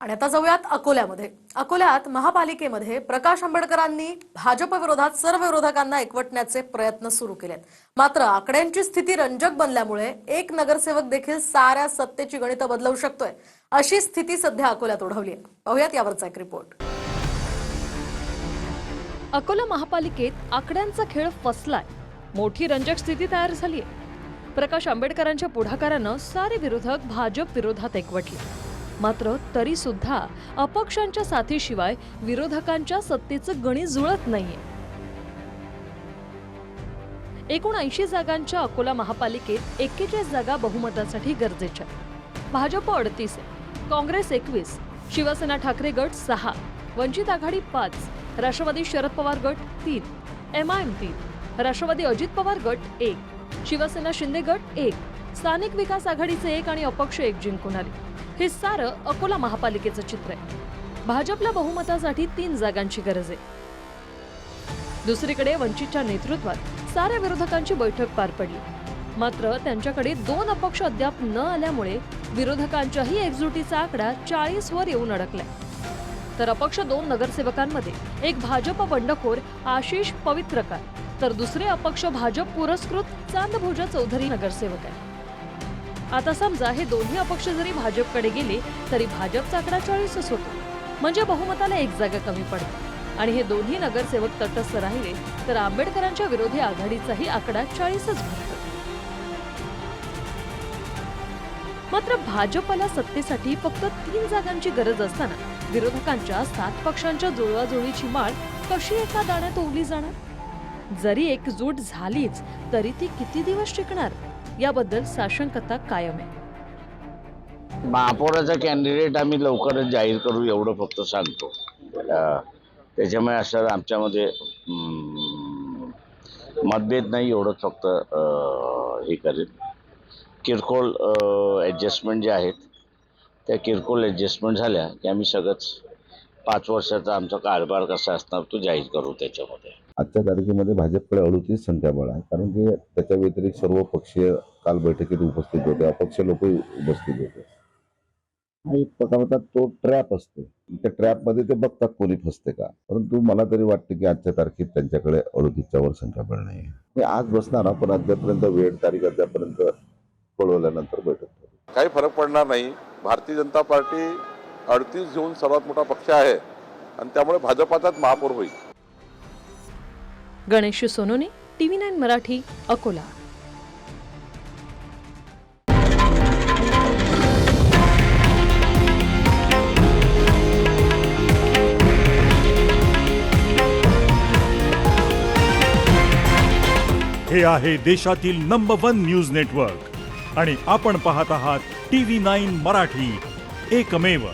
आणि आता जाऊयात अकोल्यामध्ये। अकोल्यात महापालिकेमध्ये प्रकाश आंबेडकरांनी भाजप विरोधात सर्व विरोधकांना एकवटण्याचे प्रयत्न सुरू केलेत। मात्र आकड्यांची स्थिती रंजक बनल्यामुळे एक नगरसेवक देखील साऱ्या सत्तेची गणितं बदलवू शकतोय, अशी स्थिती सध्या अकोल्यात ओढवली आहे। पाहूयात यावरचा एक रिपोर्ट। अकोला महापालिकेत आकड्यांचा खेळ फसलाय, मोठी रंजक स्थिती तयार झाली आहे। प्रकाश आंबेडकरांच्या पुढाकारानं सारे विरोधक भाजप विरोधात एकवटले, मात्र तरी सुद्धा अपक्षांच्या साथीशिवाय विरोधकांच्या सत्तेचं गणित जुळत नाहीये। एकूण 80 जागांच्या अकोला महापालिकेत 41 जागा बहुमतासाठी गरजेच्या। भाजप 38 आहे, काँग्रेस 21, शिवसेना ठाकरे गट 6, वंचित आघाडी 5, राष्ट्रवादी शरद पवार गट 3, MIM 3, राष्ट्रवादी अजित पवार गट 1, शिवसेना शिंदे गट 1, स्थानिक विकास आघाडीचे 1 आणि अपक्ष 1 जिंकून आले। हे सारं अकोला महापालिकेचं चित्र आहे। भाजपला बहुमतासाठी 3 जागांची गरज आहे। दुसरीकडे वंचितच्या नेतृत्वात साऱ्या विरोधकांची बैठक पार पडली, मात्र त्यांच्याकडे 2 अपक्ष अद्याप न आल्यामुळे विरोधकांच्याही एकजुटीचा आकडा 40 वर येऊन अडकलाय। तर अपक्ष 2 नगरसेवकांमध्ये एक भाजप बंडखोर आशिष पवित्रकार, तर दुसरे अपक्ष भाजप पुरस्कृत चांदभोजा चौधरी नगरसेवक आहे। आता समजा हे दोन्ही अपक्ष जरी भाजपकडे गेले तरी भाजपचा आकडा 40च होतो, म्हणजे बहुमताला 1 जागा कमी पडते। आणि हे दोन्ही नगरसेवक तटस्थ राहिले तर आंबेडकरांच्या विरोधी आघाडीचाही आकडा 40च भरतो। मात्र भाजपला सत्तेसाठी फक्त 3 जागांची गरज असताना विरोधकांच्या 7 पक्षांच्या जुळवाजुळवीची माळ कशी एका दाण्यात ओवली जाणार? जरी एकजूट झालीच तरी ती किती दिवस टिकणार, याबद्दल साशंकता कायम आहे। महापौराचा कॅन्डिडेट आम्ही लवकरच जाहीर करू एवढं फक्त सांगतो। त्याच्यामुळे असं आमच्यामध्ये मतभेद नाही, एवढंच फक्त हे करेल। किरकोळ ॲडजस्टमेंट जे आहेत त्या किरकोळ ॲडजस्टमेंट झाल्या की आम्ही सगळंच 5 वर्षाचा आमचा कारभार कसा असणार तो जाहीर करू त्याच्यामध्ये। आजच्या तारखेमध्ये भाजपकडे 38 संख्याबळ आहे, कारण की त्याच्या व्यतिरिक्त सर्व पक्षीय काल बैठकीत उपस्थित होते, अपक्ष लोकही उपस्थित होते। एक प्रकारचा तो ट्रॅप असतो, त्या ट्रॅपमध्ये ते बघतात कोणी फसते का, परंतु मला तरी वाटतं की आजच्या तारखेत त्यांच्याकडे 38च्या वर संख्याबळ नाही आहे। ते आज बसणार, आपण अद्यापर्यंत वेळ तारीख अद्यापर्यंत कळवल्यानंतर बैठक करू। काही फरक पडणार नाही। भारतीय जनता पार्टी 38 घेऊन सर्वात मोठा पक्ष आहे आणि त्यामुळे भाजपाचाच महापौर होईल। गणेश सोनोने, TV9 मराठी, अकोला। हे आहे देशातील नंबर 1 न्यूज नेटवर्क आणि आपण पाहत आहात TV9 मराठी, एकमेव।